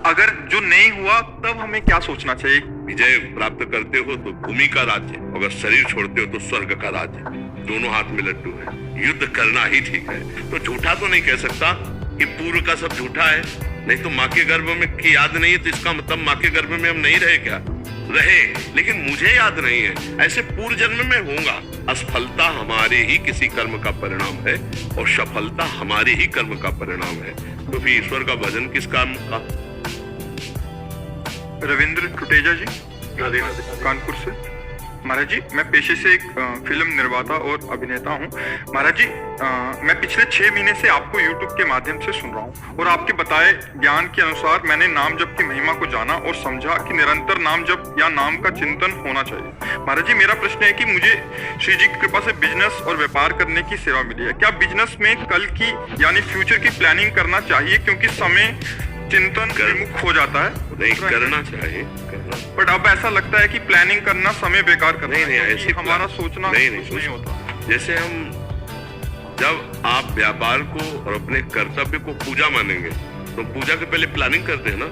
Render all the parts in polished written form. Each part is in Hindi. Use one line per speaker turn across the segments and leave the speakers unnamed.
अगर जो नहीं हुआ तब हमें क्या सोचना चाहिए?
विजय प्राप्त करते हो तो भूमि का राज्य, अगर शरीर छोड़ते हो तो स्वर्ग का राज्य। दोनों हाथ में लड्डू है, युद्ध करना ही ठीक है। तो झूठा तो नहीं कह सकता कि पूर्व का सब झूठा है। नहीं तो माँ के गर्भ में की याद नहीं है तो इसका मतलब माँ के गर्भ में हम नहीं रहे क्या? रहे, लेकिन मुझे याद नहीं है। ऐसे पूर्व जन्म में होगा। असफलता हमारे ही किसी कर्म का परिणाम है और सफलता हमारे ही कर्म का परिणाम है। तो फिर ईश्वर का भजन किस काम का?
रविंद्र टुटेजा जी, कानपुर से। महाराज जी, मैं पेशे से एक फिल्म निर्माता और अभिनेता हूं। महाराज जी, मैं पिछले 6 महीने से आपको YouTube के माध्यम से सुन रहा हूं और आपके बताए ज्ञान के अनुसार मैंने नाम जप की महिमा को जाना और समझा कि निरंतर नाम जप या नाम का चिंतन होना चाहिए। महाराज जी, मेरा प्रश्न है कि मुझे श्री जी की कृपा से बिजनेस और व्यापार करने की सेवा मिली है। क्या बिजनेस में कल की यानी फ्यूचर की प्लानिंग करना चाहिए, क्योंकि समय चिंतन विमुख हो जाता है?
नहीं, करना चाहिए, करना।
बट अब ऐसा लगता है कि प्लानिंग करना समय बेकार करना
नहीं, ऐसी
हमारा सोचना
नहीं
होता।
जैसे हम जब आप व्यापार को और अपने कर्तव्य को पूजा मानेंगे तो पूजा के पहले प्लानिंग करते हैं ना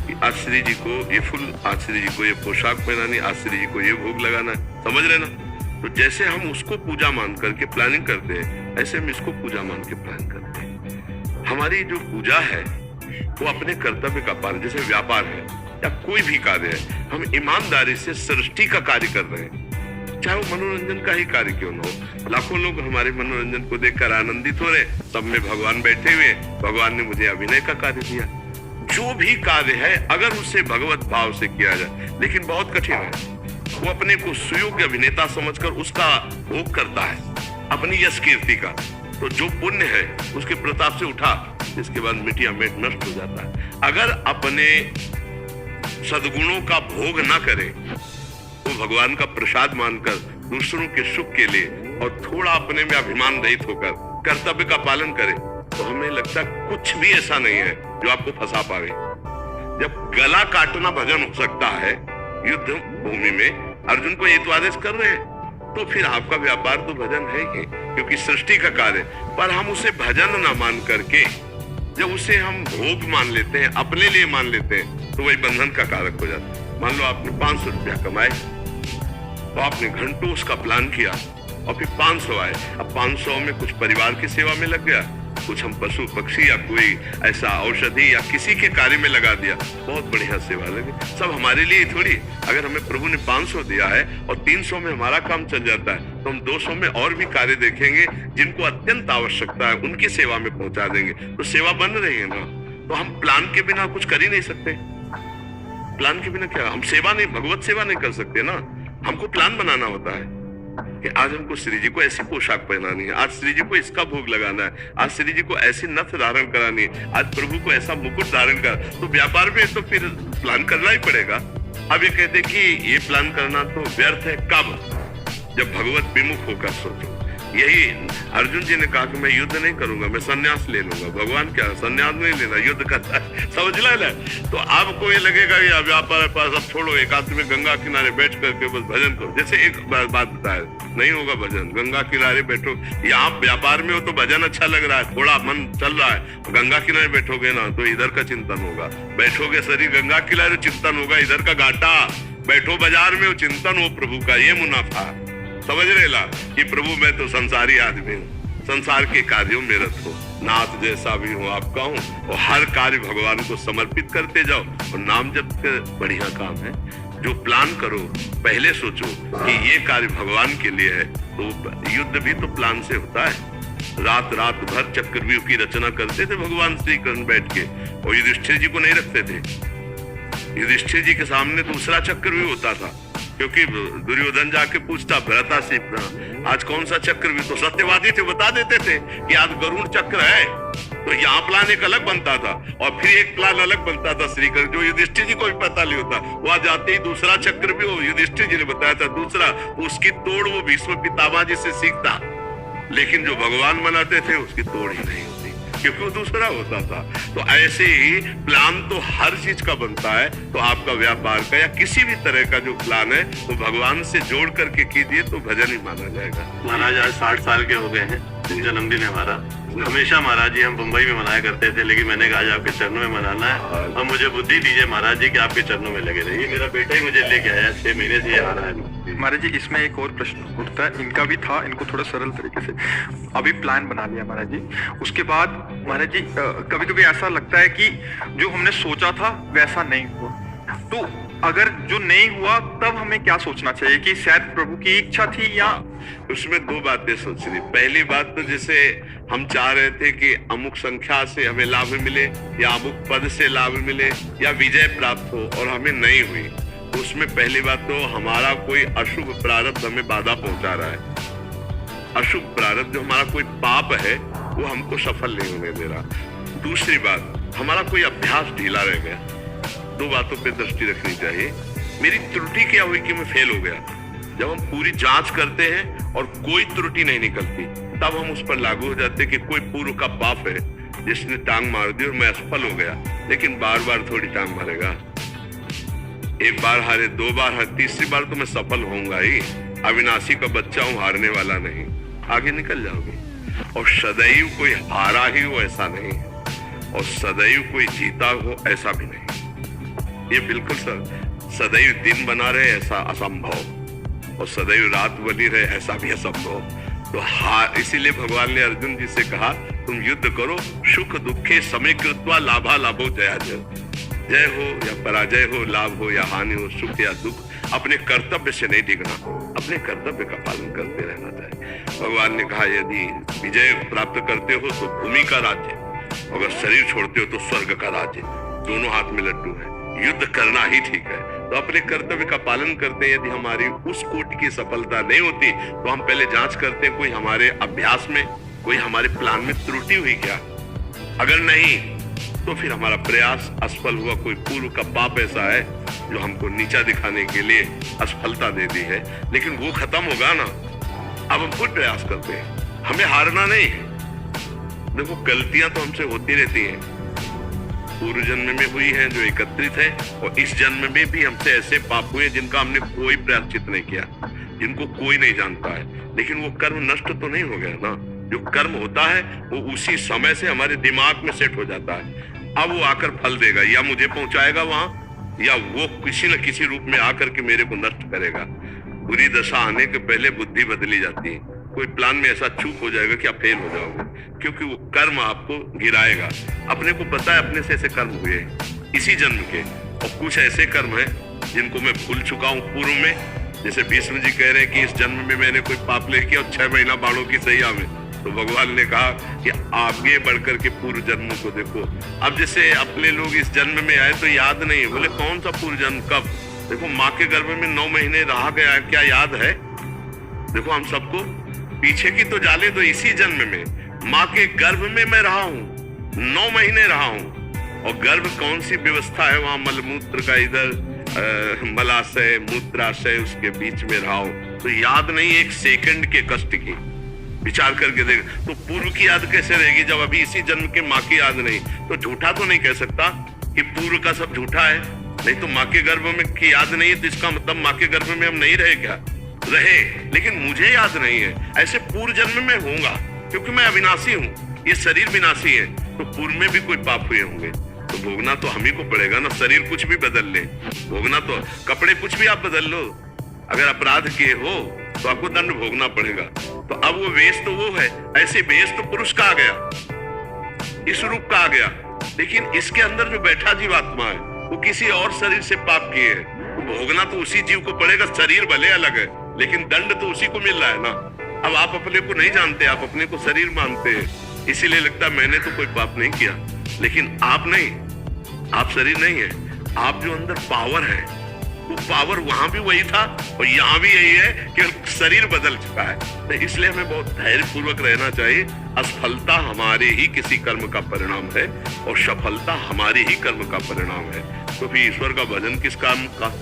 कि आज श्री जी को ये फूल, आज श्री जी को ये पोशाक पहनानी, आज श्री जी को ये भोग लगाना है। समझ रहे ना? तो जैसे हम उसको पूजा मान करके प्लानिंग करते हैं, ऐसे हम इसको पूजा मान के प्लान करते हैं। हमारी जो पूजा है वो अपने कर्तव्य का पालन, जैसे व्यापार है या कोई भी कार्य है, हम ईमानदारी से सृष्टि का कार्य कर रहे हैं, चाहे वो मनोरंजन का ही कार्य क्यों न हो। लाखों लोग हमारे मनोरंजन को देखकर आनंदित हो रहे, सब में भगवान बैठे हुए, भगवान ने मुझे अभिनय का कार्य दिया। जो भी कार्य है अगर उससे भगवत भाव से किया जाए, लेकिन बहुत कठिन है। वो अपने को सुयोग्य अभिनेता समझकर उसका भोग करता है, अपनी यश कीर्ति का। तो जो पुण्य है उसके प्रताप से उठा, इसके बाद मिटिया मेट नष्ट हो जाता है। अगर अपने सद्गुणों का भोग ना करें तो भगवान का प्रसाद मानकर दूसरों के सुख के लिए और थोड़ा अपने में अभिमान रहित होकर कर्तव्य का पालन करें तो हमें लगता है कुछ भी ऐसा नहीं है जो आपको फंसा पावे। जब गला काटना भजन हो सकता है युद्ध भूमि में, अर्जुन को ये तो आदेश कर रहे हैं, तो फिर आपका व्यापार तो भजन है ही, क्योंकि सृष्टि का कार्य। पर हम उसे भजन ना मान करके जब उसे हम भोग मान लेते हैं, अपने लिए मान लेते हैं, तो वही बंधन का कारक हो जाता है। मान लो आपने 500 रुपया कमाए तो आपने घंटों उसका प्लान किया और फिर 500 आए। अब 500 में कुछ परिवार की सेवा में लग गया, कुछ हम पशु पक्षी या कोई ऐसा औषधि या किसी के कार्य में लगा दिया, बहुत बढ़िया सेवा लगे। सब हमारे लिए थोड़ी। अगर हमें प्रभु ने 500 दिया है और 300 में हमारा काम चल जाता है तो हम 200 में और भी कार्य देखेंगे जिनको अत्यंत आवश्यकता है, उनकी सेवा में पहुंचा देंगे, तो सेवा बन रही है ना। तो हम प्लान के बिना कुछ कर ही नहीं सकते। प्लान के बिना क्या हम सेवा नहीं, भगवत सेवा नहीं कर सकते ना। हमको प्लान बनाना होता है कि आज हमको श्री जी को ऐसी पोशाक पहनानी है, आज श्री जी को इसका भोग लगाना है, आज श्री जी को ऐसी नथ धारण करानी है, आज प्रभु को ऐसा मुकुट धारण कर। तो व्यापार में तो फिर प्लान करना ही पड़ेगा। अब ये कहते कि ये प्लान करना तो व्यर्थ है, कब? जब भगवत विमुख होकर सोचो। यही अर्जुन जी ने कहा कि मैं युद्ध नहीं करूंगा, मैं संन्यास ले लूंगा। भगवान क्या संन्यास नहीं लेना, युद्ध करता है, समझ लेना। तो आपको ये लगेगा या व्यापार पास अब छोड़ो, एकांत में गंगा किनारे बैठ करके बस भजन करो। जैसे एक बात बताया, नहीं होगा भजन, गंगा किनारे बैठो। या आप व्यापार में हो तो भजन अच्छा लग रहा है, थोड़ा मन चल रहा है, गंगा किनारे बैठोगे ना तो इधर का चिंतन होगा। बैठोगे शरीर गंगा किनारे चिंतन होगा, इधर का घाटा। बैठो बाजार में, वो चिंतन हो प्रभु का, ये मुनाफा। समझ रहेला कि प्रभु मैं तो संसारी आदमी हूँ, संसार के कार्यों में रत हो, नाथ जैसा भी हूँ आपका हूँ, और हर कार्य भगवान को समर्पित करते जाओ। और नाम जप के बढ़िया काम है। जो प्लान करो पहले सोचो कि ये कार्य भगवान के लिए है, तो युद्ध भी तो प्लान से होता है। रात रात भर चक्रव्यूह की रचना करते थे भगवान श्री कृष्ण बैठ के, और युधिष्ठिर जी को नहीं रखते थे। युधिष्ठिर जी के सामने दूसरा चक्रव्यूह होता था, क्योंकि दुर्योधन जाके पूछता भ्राता से आज कौन सा चक्रव्यूह, तो सत्यवादी थे, बता देते थे कि आज गरुड़ चक्र है। तो यहाँ प्लान एक अलग बनता था और फिर एक प्लान अलग बनता था श्री कृष्ण, जो युधिष्ठिर जी को भी पता नहीं होता। वहां जाते ही दूसरा चक्र भी वो युधिष्ठिर जी ने बताया था दूसरा, उसकी तोड़ वो भीष्म पितामह जी से सीखता। लेकिन जो भगवान बनाते थे उसकी तोड़ ही नहीं होती, क्योंकि वो दूसरा होता था। तो ऐसे ही प्लान तो हर चीज का बनता है। तो आपका व्यापार का या किसी भी तरह का जो प्लान है वो भगवान से जोड़ करके कीजिए तो भजन ही माना जाएगा।
महाराज आज 60 साल के हो गए हैं, जन्मदिन है हमारा। हमेशा महाराज जी हम मुंबई में मनाया करते थे, लेकिन मैंने कहा आज आपके चरणों में मनाना है और मुझे बुद्धि दीजिए महाराज जी कि आपके चरणों में लगे रहिए। मेरा बेटा ही मुझे लेके आया, 6 महीने से ये आ रहा है।
महाराज जी इसमें एक और प्रश्न उठता है, इनका भी था, इनको थोड़ा सरल तरीके से अभी प्लान बना लिया महाराज जी, उसके बाद महाराज जी कभी कभी ऐसा लगता है कि जो हमने सोचा था वैसा नहीं हुआ, तो अगर जो नहीं हुआ तब हमें क्या सोचना चाहिए कि शायद प्रभु की इच्छा थी या
उसमें 2 बातें सोचनी। पहली बात तो जैसे हम चाह रहे थे कि अमुक संख्या से हमें लाभ मिले या अमुक पद से लाभ मिले या विजय प्राप्त हो और हमें नहीं हुई, तो उसमें पहली बात तो हमारा कोई अशुभ प्रारब्ध हमें बाधा पहुंचा रहा है। अशुभ प्रारब्ध जो हमारा कोई पाप है वो हमको सफल नहीं होने दे रहा। दूसरी बात, हमारा कोई अभ्यास ढीला रह गया। 2 बातों पे दृष्टि रखनी चाहिए। मेरी त्रुटि क्या हुई कि मैं फेल हो गया। जब हम पूरी जांच करते हैं और कोई त्रुटि नहीं निकलती, तब हम उस पर लागू हो जाते कि कोई पूर्व का पाप है जिसने टांग मार दी और मैं असफल हो गया। लेकिन बार बार थोड़ी टांग मारेगा, एक बार हारे, 2 बार हारे, तीसरी बार तो मैं सफल होऊंगा ही। अविनाशी का बच्चा हूं, हारने वाला नहीं, आगे निकल जाओगे। और सदैव कोई हारा ही हो ऐसा नहीं है, और सदैव कोई जीता हो ऐसा भी नहीं। ये बिल्कुल सदैव दिन बना रहे ऐसा असंभव, और सदैव रात बनी रहे ऐसा भी असंभव। तो इसीलिए भगवान ने अर्जुन जी से कहा तुम युद्ध करो, सुख दुखे समय कृत्वा लाभा लाभो जया जय। जय हो या पराजय हो, लाभ हो या हानि हो, सुख या दुख, अपने कर्तव्य से नहीं डिगना, अपने कर्तव्य का पालन करते रहना चाहिए। भगवान ने कहा यदि विजय प्राप्त करते हो तो भूमि का राज्य, अगर शरीर छोड़ते हो तो स्वर्ग का राज्य। दोनों हाथ में लड्डू है, युद्ध करना ही ठीक है। तो अपने कर्तव्य का पालन करते हैं। यदि हमारी उस कोटि की सफलता नहीं होती तो हम पहले जांच करते हैं कोई हमारे अभ्यास में, कोई हमारे प्लान में त्रुटि हुई क्या। अगर नहीं तो फिर हमारा प्रयास असफल हुआ। कोई पूर्व का पाप ऐसा है जो हमको नीचा दिखाने के लिए असफलता दे दी है, लेकिन वो खत्म होगा ना। अब हम खुद प्रयास करते हैं, हमें हारना नहीं है। देखो गलतियां तो हमसे होती रहती हैं, पूर्व जन्म में हुई हैं जो एकत्रित है, और इस जन्म में भी हमसे ऐसे पाप हुए जिनका हमने कोई प्रायश्चित नहीं किया, जिनको कोई नहीं जानता है। लेकिन वो कर्म नष्ट तो नहीं हो गया ना। जो कर्म होता है वो उसी समय से हमारे दिमाग में सेट हो जाता है। अब वो आकर फल देगा, या मुझे पहुंचाएगा वहां, या वो किसी न किसी रूप में आकर के मेरे को नष्ट करेगा। बुरी दशा आने के पहले बुद्धि बदली जाती है। कोई प्लान में ऐसा चूक हो जाएगा कि आप फेल हो जाओगे, क्योंकि वो कर्म आपको गिराएगा। अपने को पता है अपने से ऐसे कर्म हुए इसी जन्म के, और कुछ ऐसे कर्म हैं जिनको मैं भूल चुका हूँ पूर्व में। जैसे भीष्म जी कह रहे हैं कि इस जन्म में मैंने कोई पाप नहीं किया और 6 महीना बाणों की सैया में, तो भगवान ने कहा कि आगे बढ़कर के पूर्व जन्मों को देखो। अब जैसे अपने लोग इस जन्म में आए तो याद नहीं, बोले कौन सा पूर्व जन्म, कब? देखो माँ के गर्भ में 9 महीने रहा गया है, क्या याद है? देखो हम सबको पीछे की तो जाले दो, इसी जन्म में माँ के गर्भ में मैं रहा हूँ, 9 महीने रहा हूँ। और गर्भ कौन सी व्यवस्था है वहां, मलमूत्र का इधर मलाशय मूत्राशय उसके बीच में रहा हूँ, तो याद नहीं एक सेकंड के कष्ट की। विचार करके देख, तो पूर्व की याद कैसे रहेगी जब अभी इसी जन्म के माँ की याद नहीं? तो झूठा तो नहीं कह सकता कि पूर्व का सब झूठा है। नहीं तो माँ के गर्भ में की याद नहीं है तो इसका मतलब माँ के गर्भ में हम नहीं रहे क्या? रहे, लेकिन मुझे याद नहीं है। ऐसे पूर्व जन्म में होगा, क्योंकि मैं अविनाशी हूँ, ये शरीर विनाशी है, तो पूर्व में भी कोई पाप हुए होंगे तो भोगना तो हम ही को पड़ेगा ना। शरीर कुछ भी बदल ले, भोगना तो, कपड़े कुछ भी आप बदल लो, अगर अपराध किए हो तो आपको दंड भोगना पड़ेगा। तो अब वो वेश तो वो है, ऐसे वेश तो पुरुष का आ गया, इस रूप का आ गया, लेकिन इसके अंदर जो बैठा जीवात्मा है वो किसी और शरीर से पाप किए है, तो भोगना तो उसी जीव को पड़ेगा। शरीर भले अलग है लेकिन दंड तो उसी को मिल रहा है ना। अब आप अपने को नहीं जानते, आप अपने को शरीर मानते हैं, इसीलिए लगता है मैंने तो कोई पाप नहीं किया, लेकिन आप नहीं, आप शरीर नहीं है। आप जो अंदर पावर है वो पावर वहां भी वही था और यहाँ भी यही है कि शरीर बदल चुका है। तो इसलिए हमें बहुत धैर्य पूर्वक रहना चाहिए। असफलता हमारे ही किसी कर्म का परिणाम है और सफलता हमारे ही कर्म का परिणाम है। तो फिर ईश्वर का भजन किस काम का?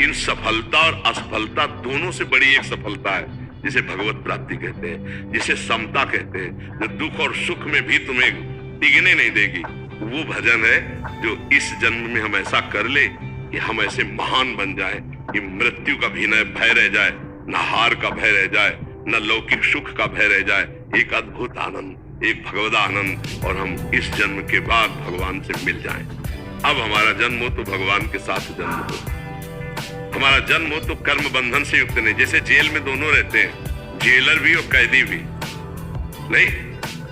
इन सफलता और असफलता दोनों से बड़ी एक सफलता है जिसे भगवत प्राप्ति कहते हैं, जिसे समता कहते हैं, जो दुख और सुख में भी तुम्हें टिकने नहीं देगी। वो भजन है जो इस जन्म में हम ऐसा कर ले कि हम ऐसे महान बन जाएं कि मृत्यु का भी न भय रह जाए, न हार का भय रह जाए, न लौकिक सुख का भय रह जाए। एक अद्भुत आनंद, एक भगवदानंद और हम इस जन्म के बाद भगवान से मिल जाएं। अब हमारा जन्म हो तो भगवान के साथ जन्म हो, हमारा जन्म हो तो कर्म बंधन से युक्त नहीं। जैसे जेल में दोनों रहते हैं, जेलर भी और कैदी भी, नहीं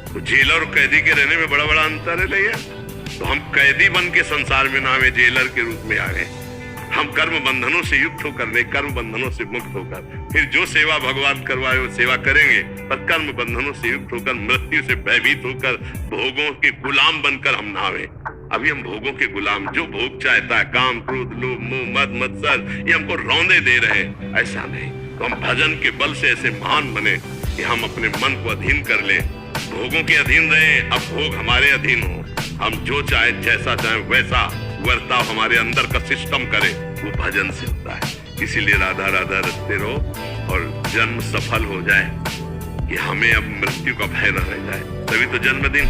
तो जेलर और कैदी के रहने में बड़ा बड़ा अंतर है। नहीं तो हम कैदी बन के संसार में ना हमें जेलर के रूप में आ गए। हम कर्म बंधनों से युक्त होकर नहीं, कर्म बंधनों से मुक्त होकर फिर जो सेवा भगवान करवाए वो सेवा करेंगे, पर कर्म बंधनों से युक्त होकर, मृत्यु से भयभीत होकर, भोगों के गुलाम बनकर हम ना आवे। अभी हम भोगों के गुलाम, जो भोग चाहता है, काम क्रोध लोभ मोह मद मत्सर, ये हमको रौंदे दे रहे, ऐसा नहीं। तो हम भजन के बल से ऐसे महान बने कि हम अपने मन को अधीन कर ले, भोगों के अधीन रहे, अब भोग हमारे अधीन हो। हम जो चाहे, जैसा चाहे वैसा वर्ताव हमारे अंदर का सिस्टम करे, वो भजन से होता है। इसीलिए राधा राधा रटते रहो और जन्म सफल हो जाए कि हमें अब मृत्यु का भय न रह जाए। तभी तो जन्मदिन।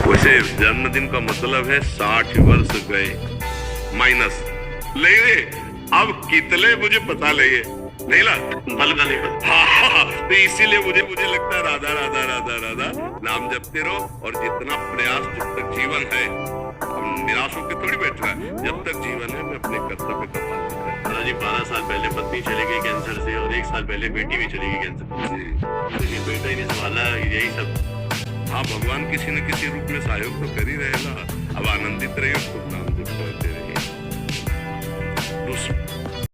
वैसे जन्मदिन का मतलब है 60 वर्ष गए माइनस ले रे। अब कितने मुझे पता लगे नहीं ला
बल का नहीं पता।
हाँ, तो इसीलिए मुझे लगता है राधा राधा राधा राधा नाम जपते रहो। और जितना प्रयास, जब तक जीवन है, हम निराश होकर थोड़ी बैठ रहा है, जब तक जीवन है मैं अपने कर्तव्य का पालन करूं।
जी 12 साल पहले पत्नी चली गई कैंसर से और 1 साल पहले बेटी भी चली गई कैंसर से। ये बेटा ही नहीं संभाला, यही सब।
हाँ, भगवान किसी न किसी रूप में सहयोग तो कर ही रहेगा। अब आनंदित रहिए, खूब नाम जप करते